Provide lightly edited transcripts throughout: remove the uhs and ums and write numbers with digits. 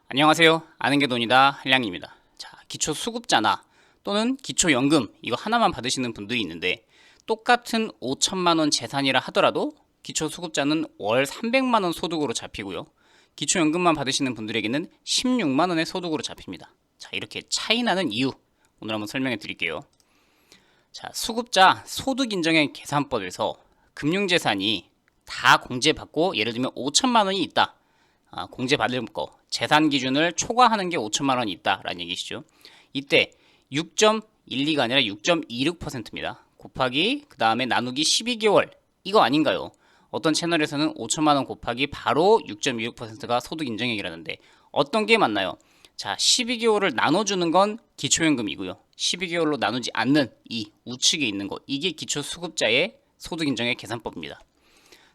안녕하세요. 아는 게 돈이다 한량입니다. 자, 기초수급자나 또는 기초연금 이거 하나만 받으시는 분들이 있는데 똑같은 5천만 원 재산이라 하더라도 기초수급자는 월 300만 원 소득으로 잡히고요. 기초연금만 받으시는 분들에게는 16만 원의 소득으로 잡힙니다. 자, 이렇게 차이 나는 이유 오늘 한번 설명해 드릴게요. 자, 수급자 소득인정의 계산법에서 금융재산이 다 공제받고 예를 들면 5천만 원이 있다. 공제받을 거 재산 기준을 초과하는 게 5천만 원이 있다라는 얘기시죠. 이때 6.12가 아니라 6.26%입니다. 곱하기 그 다음에 나누기 12개월 이거 아닌가요? 어떤 채널에서는 5천만 원 곱하기 바로 6.26%가 소득 인정액이라는데 어떤 게 맞나요? 자, 12개월을 나눠주는 건 기초연금이고요. 12개월로 나누지 않는 이 우측에 있는 거 이게 기초수급자의 소득인정액 계산법입니다.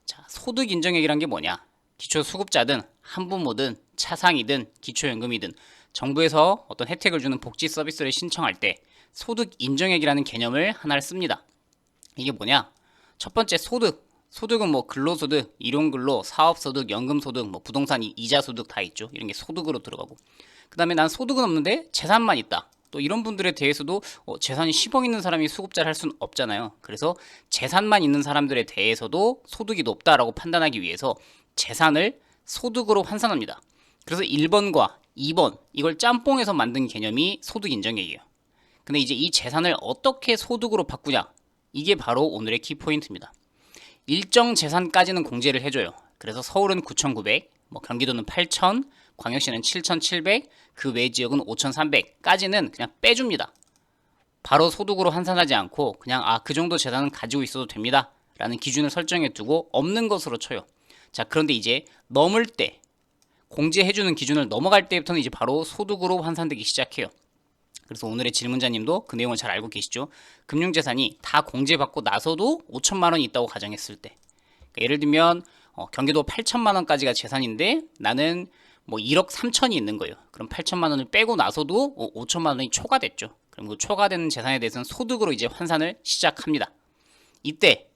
자, 소득인정액이란 게 뭐냐? 기초수급자든 한부모든 차상이든 기초연금이든 정부에서 어떤 혜택을 주는 복지 서비스를 신청할 때 소득인정액이라는 개념을 하나를 씁니다. 이게 뭐냐? 첫 번째 소득은 뭐 근로소득, 일용근로, 사업소득, 연금소득, 뭐 부동산 이자소득 다 있죠. 이런 게 소득으로 들어가고 그 다음에 난 소득은 없는데 재산만 있다. 또 이런 분들에 대해서도 재산이 10억 있는 사람이 수급자를 할 수는 없잖아요. 그래서 재산만 있는 사람들에 대해서도 소득이 높다라고 판단하기 위해서 재산을 소득으로 환산합니다. 그래서 1번과 2번 이걸 짬뽕해서 만든 개념이 소득인정액이에요. 근데 이제 이 재산을 어떻게 소득으로 바꾸냐? 이게 바로 오늘의 키포인트입니다. 일정 재산까지는 공제를 해줘요. 그래서 서울은 9,900, 뭐 경기도는 8,000, 광역시는 7,700, 그 외 지역은 5,300까지는 그냥 빼줍니다. 바로 소득으로 환산하지 않고 그냥 그 정도 재산은 가지고 있어도 됩니다. 라는 기준을 설정해 두고 없는 것으로 쳐요. 자, 그런데 이제 넘을 때 공제해주는 기준을 넘어갈 때부터는 이제 바로 소득으로 환산되기 시작해요. 그래서 오늘의 질문자님도 그 내용을 잘 알고 계시죠? 금융재산이 다 공제받고 나서도 5천만 원이 있다고 가정했을 때 그러니까 예를 들면 경기도 8천만 원까지가 재산인데 나는 뭐 1억 3천이 있는 거예요. 그럼 8천만 원을 빼고 나서도 5천만 원이 초과됐죠. 그럼 그 초과되는 재산에 대해서는 소득으로 이제 환산을 시작합니다. 이때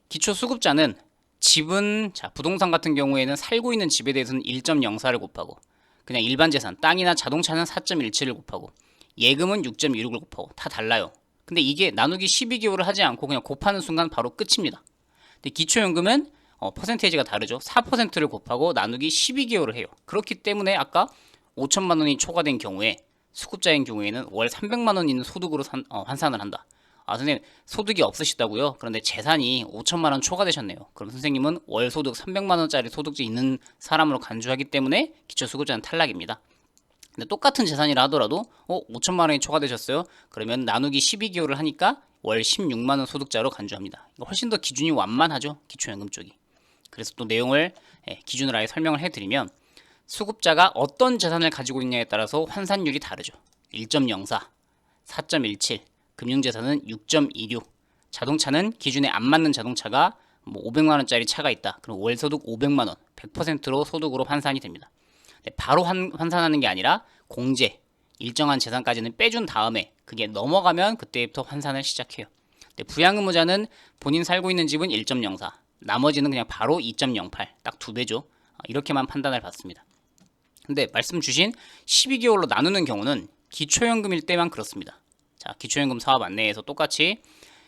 기초수급자는 집은 부동산 같은 경우에는 살고 있는 집에 대해서는 1.04를 곱하고 그냥 일반 재산 땅이나 자동차는 4.17을 곱하고 예금은 6.16을 곱하고 다 달라요. 근데 이게 나누기 12개월을 하지 않고 그냥 곱하는 순간 바로 끝입니다. 근데 기초연금은 퍼센테이지가 다르죠. 4%를 곱하고 나누기 12개월을 해요. 그렇기 때문에 아까 5천만 원이 초과된 경우에 수급자인 경우에는 월 300만 원 있는 소득으로 환산을 한다. 선생님 소득이 없으시다고요? 그런데 재산이 5천만 원 초과되셨네요. 그럼 선생님은 월 소득 300만 원짜리 소득지 있는 사람으로 간주하기 때문에 기초수급자는 탈락입니다. 근데 똑같은 재산이라 하더라도 5천만 원이 초과되셨어요? 그러면 나누기 12개월을 하니까 월 16만 원 소득자로 간주합니다. 훨씬 더 기준이 완만하죠. 기초연금 쪽이. 그래서 또 내용을 기준을 아예 설명을 해드리면 수급자가 어떤 재산을 가지고 있냐에 따라서 환산율이 다르죠. 1.04, 4.17, 금융재산은 6.26, 자동차는 기준에 안 맞는 자동차가 뭐 500만 원짜리 차가 있다. 그럼 월소득 500만 원, 100%로 소득으로 환산이 됩니다. 바로 환산하는 게 아니라 공제, 일정한 재산까지는 빼준 다음에 그게 넘어가면 그때부터 환산을 시작해요. 부양의무자는 본인 살고 있는 집은 1.04, 나머지는 그냥 바로 2.08, 딱 2배죠. 이렇게만 판단을 받습니다. 근데 말씀 주신 12개월로 나누는 경우는 기초연금일 때만 그렇습니다. 자, 기초연금 사업 안내에서 똑같이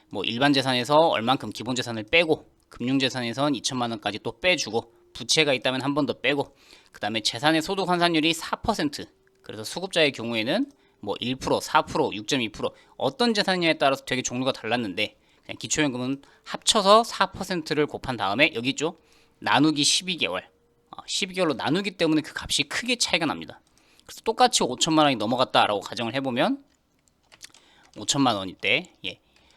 뭐 일반 재산에서 얼만큼 기본 재산을 빼고 금융재산에선 2천만 원까지 또 빼주고 부채가 있다면 한 번 더 빼고 그 다음에 재산의 소득 환산율이 4%, 그래서 수급자의 경우에는 뭐 1%, 4%, 6.2% 어떤 재산이냐에 따라서 되게 종류가 달랐는데 그냥 기초연금은 합쳐서 4%를 곱한 다음에 여기 있죠? 나누기 12개월 12개월로 나누기 때문에 그 값이 크게 차이가 납니다. 그래서 똑같이 5천만 원이 넘어갔다라고 가정을 해보면 5천만 원일 때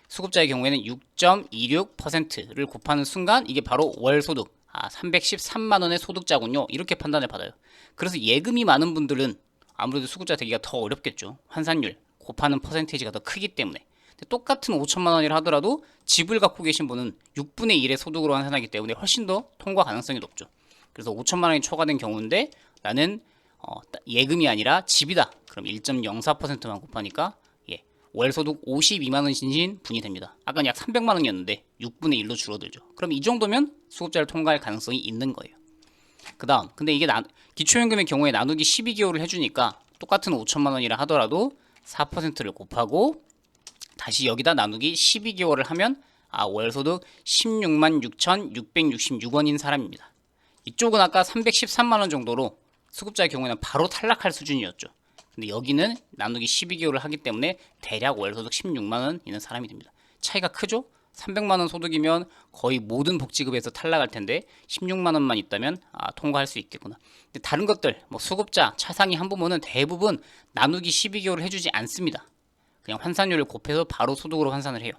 수급자의 경우에는 6.26%를 곱하는 순간 이게 바로 월소득 313만 원의 소득자군요. 이렇게 판단을 받아요. 그래서 예금이 많은 분들은 아무래도 수급자 되기가 더 어렵겠죠. 환산율 곱하는 퍼센테이지가 더 크기 때문에. 똑같은 5천만 원이라 하더라도 집을 갖고 계신 분은 6분의 1의 소득으로 환산하기 때문에 훨씬 더 통과 가능성이 높죠. 그래서 5천만 원이 초과된 경우인데 나는 예금이 아니라 집이다. 그럼 1.04%만 곱하니까 월소득 52만 원이신 분이 됩니다. 아까 약 300만 원이었는데 6분의 1로 줄어들죠. 그럼 이 정도면 수급자를 통과할 가능성이 있는 거예요. 그 다음 근데 이게 기초연금의 경우에 나누기 12개월을 해주니까 똑같은 5천만 원이라 하더라도 4%를 곱하고 다시 여기다 나누기 12개월을 하면 월소득 16만 6,666원인 사람입니다. 이쪽은 아까 313만 원 정도로 수급자의 경우에는 바로 탈락할 수준이었죠. 근데 여기는 나누기 12개월을 하기 때문에 대략 월소득 16만 원 있는 사람이 됩니다. 차이가 크죠? 300만 원 소득이면 거의 모든 복지급에서 탈락할 텐데 16만 원만 있다면 통과할 수 있겠구나. 근데 다른 것들 뭐 수급자, 차상위 한부모는 대부분 나누기 12개월을 해주지 않습니다. 그냥 환산율을 곱해서 바로 소득으로 환산을 해요.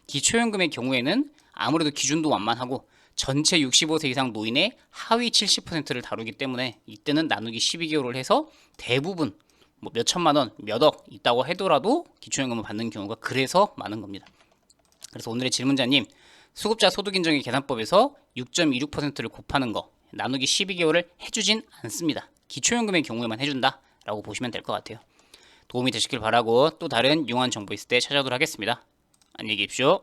기초연금의 경우에는 아무래도 기준도 완만하고 전체 65세 이상 노인의 하위 70%를 다루기 때문에 이때는 나누기 12개월을 해서 대부분 뭐 몇 천만 원, 몇 억 있다고 하더라도 기초연금을 받는 경우가 그래서 많은 겁니다. 그래서 오늘의 질문자님, 수급자 소득인정의 계산법에서 6.26%를 곱하는 거 나누기 12개월을 해주진 않습니다. 기초연금의 경우에만 해준다 라고 보시면 될 것 같아요. 도움이 되시길 바라고 또 다른 유용한 정보 있을 때 찾아오도록 하겠습니다. 안녕히 계십시오.